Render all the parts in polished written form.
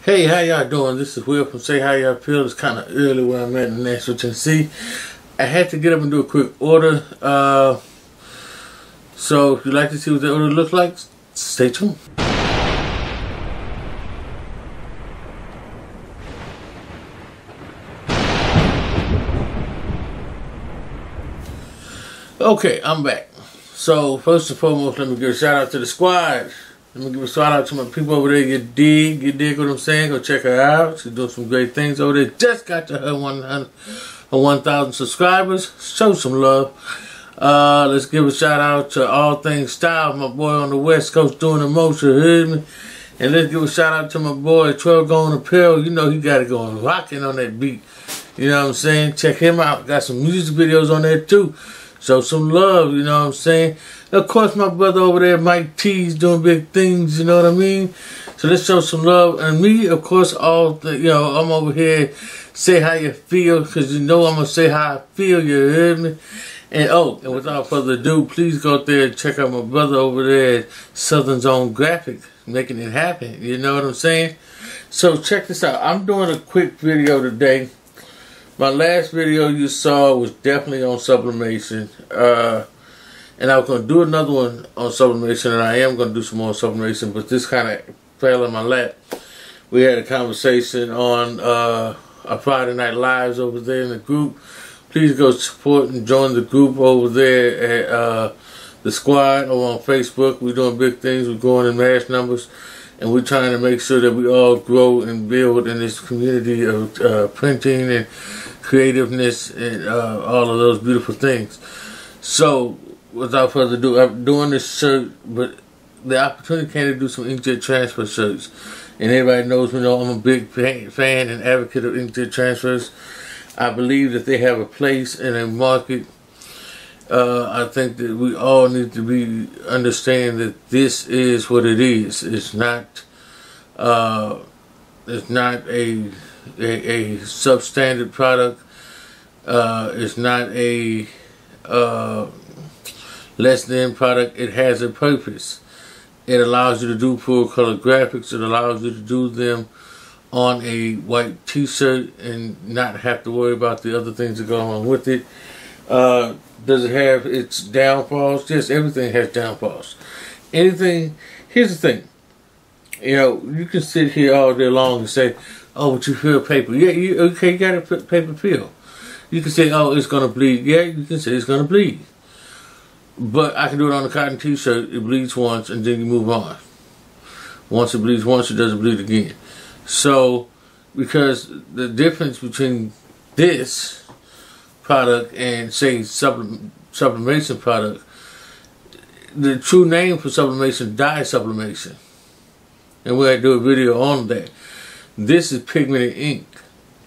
Hey, how y'all doing? This is Will from Say How Y'all Feel. It's kind of early where I'm at in Nashville, Tennessee. I had to get up and do a quick order. So if you'd like to see what the order looks like, stay tuned. Okay, I'm back. So first and foremost, let me give a shout out to the squad. Let me give a shout out to my people over there. You dig what I'm saying? Go check her out. She's doing some great things over there. Just got to her 1,000 subscribers. Show some love. Let's give a shout out to All Things Style, my boy on the West Coast doing the most, you heard me? And let's give a shout out to my boy 12 Going Apparel. You know he got it going rocking on that beat. You know what I'm saying? Check him out. Got some music videos on there too. Show some love, you know what I'm saying? Of course, my brother over there, Mike T's doing big things, you know what I mean? So let's show some love. And me, of course, I'm over here, say how you feel, because you know I'm going to say how I feel, you heard me? And without further ado, please go out there and check out my brother over there at Southern Zone Graphic, making it happen, you know what I'm saying? So check this out. I'm doing a quick video today. My last video you saw was definitely on sublimation, and I was going to do another one on sublimation, and I am going to do some more sublimation, but this kind of fell in my lap. We had a conversation on our Friday Night Lives over there in the group. Please go support and join the group over there at the squad over on Facebook. We're doing big things. We're growing in mass numbers, and we're trying to make sure that we all grow and build in this community of printing and creativeness and all of those beautiful things. So without further ado, I'm doing this shirt, but the opportunity came to do some Inkjet transfer shirts, and everybody knows me, know I'm a big fan and advocate of Inkjet transfers. I believe that they have a place in a market. I think that we all need to understand that this is what it is. It's not a substandard product. It's not a less than product. It has a purpose. It allows you to do full color graphics. It allows you to do them on a white t-shirt and not have to worry about the other things that go along with it. Does it have its downfalls? Yes, everything has downfalls. Anything, here's the thing. You know, you can sit here all day long and say, oh, but you feel paper. Yeah, you got a paper feel. You can say, oh, it's going to bleed. Yeah, you can say it's going to bleed. But I can do it on a cotton t-shirt. It bleeds once and then you move on. Once it bleeds once, it doesn't bleed again. So, because the difference between this product and, say, sublimation product, the true name for sublimation, dye sublimation. And we're going to do a video on that. This is pigmented ink.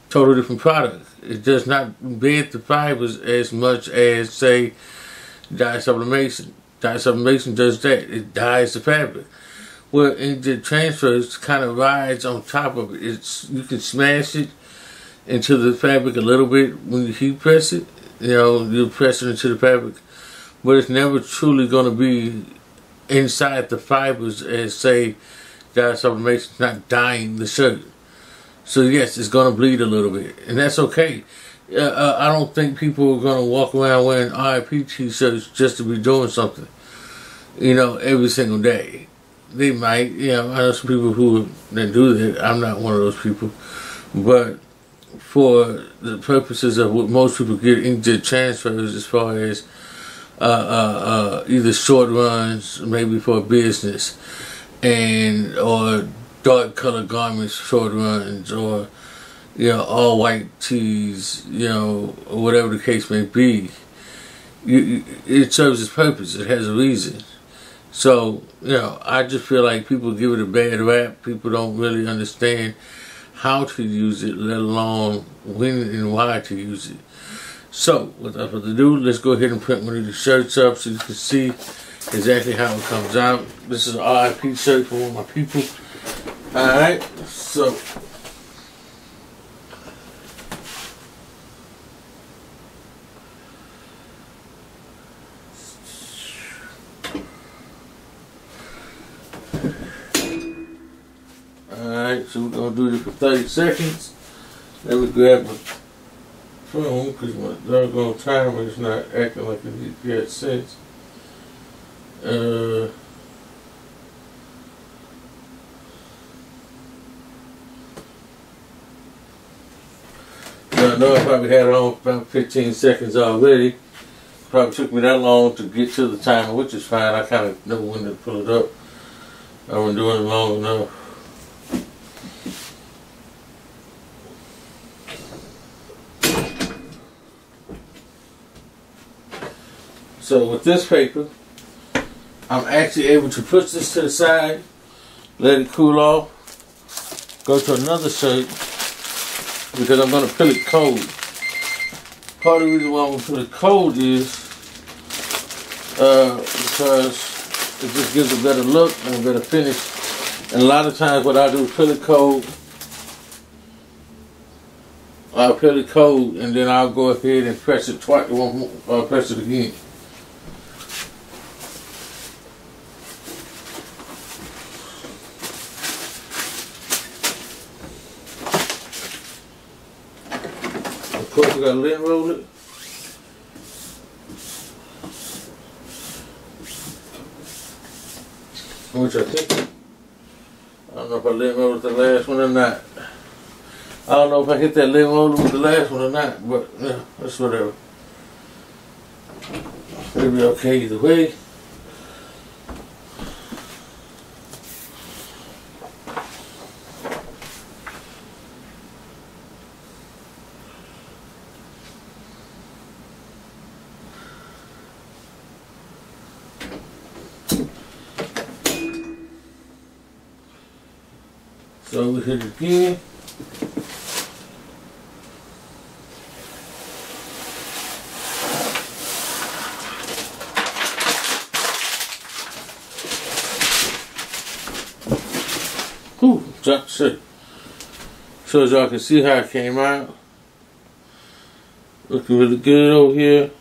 Totally different product. It does not bend the fibers as much as, say, dye sublimation. Dye sublimation does that. It dyes the fabric. Where Inkjet transfers kind of rides on top of it. You can smash it into the fabric a little bit when you heat press it. You know, you press it into the fabric. But it's never truly going to be inside the fibers as, say, dye sublimation is not dyeing the shirt. So yes, it's going to bleed a little bit. And that's okay. I don't think people are going to walk around wearing RIP t-shirts just to be doing something, you know, every single day. They might, you know, I know some people who do that. I'm not one of those people. But for the purposes of what most people get Inkjet transfers as far as either short runs, maybe for a business, or dark color garments, short runs, or, you know, all white tees, you know, or whatever the case may be. It serves its purpose. It has a reason. So, you know, I just feel like people give it a bad rap. People don't really understand how to use it, let alone when and why to use it. So, without further ado, let's go ahead and print one of these shirts up so you can see exactly how it comes out. This is an RIP shirt for one of my people. Alright, so Alright, so we're going to do this for 30 seconds. Let me grab my phone because my doggone timer is not acting like it yet since. Now, I know I probably had it on about 15 seconds already. Probably took me that long to get to the timer, which is fine. I kind of know when to pull it up. I've been doing it long enough. So with this paper, I'm actually able to push this to the side, let it cool off, go to another shirt, because I'm going to peel it cold. Part of the reason why I'm going to peel it cold is because it just gives a better look and a better finish. And a lot of times what I do is peel it cold. I'll peel it cold and then I'll go ahead and press it twice. I'll press it again. Of course, we gotta lint roll it. Which I think, I don't know if I lint rolled the last one or not. I don't know if I hit that lint roller with the last one or not, but yeah, that's whatever. It'll be okay either way. So we hit it again. Whew, dropped shit. So as y'all can see how it came out. Looking really good over here.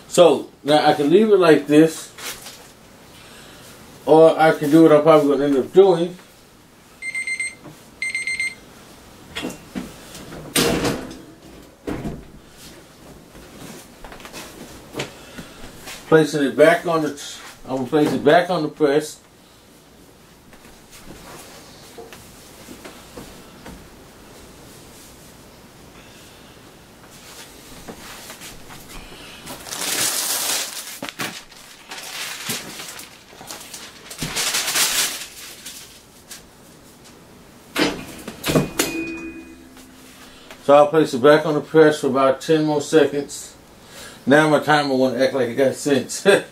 So now I can leave it like this, or I can do what I'm probably going to end up doing. Placing it back on the, I'm gonna place it back on the press. So I'll place it back on the press for about 10 more seconds. Now my timer won't act like it got sense. Put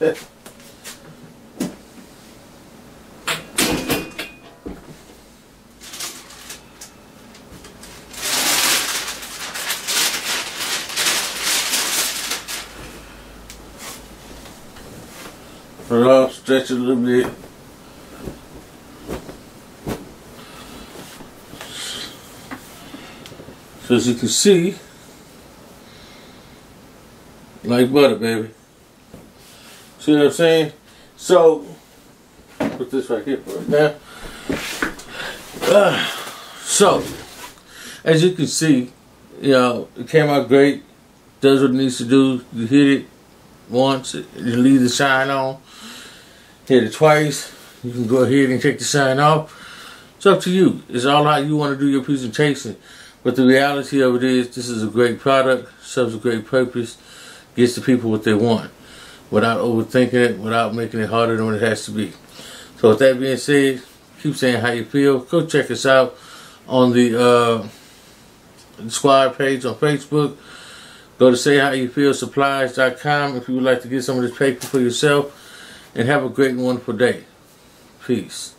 it off, stretch it a little bit. So as you can see, like butter, baby. See what I'm saying? So, put this right here for right now. So, as you can see, you know, it came out great. Does what it needs to do. You hit it once, you leave the shine on. Hit it twice. You can go ahead and take the shine off. It's up to you. It's all how you want to do your presentation. But the reality of it is, this is a great product, serves a great purpose, gets the people what they want, without overthinking it, without making it harder than what it has to be. So with that being said, keep saying how you feel. Go check us out on the squad page on Facebook. Go to sayhowyouFeelSupplies.com if you would like to get some of this paper for yourself. And have a great and wonderful day. Peace.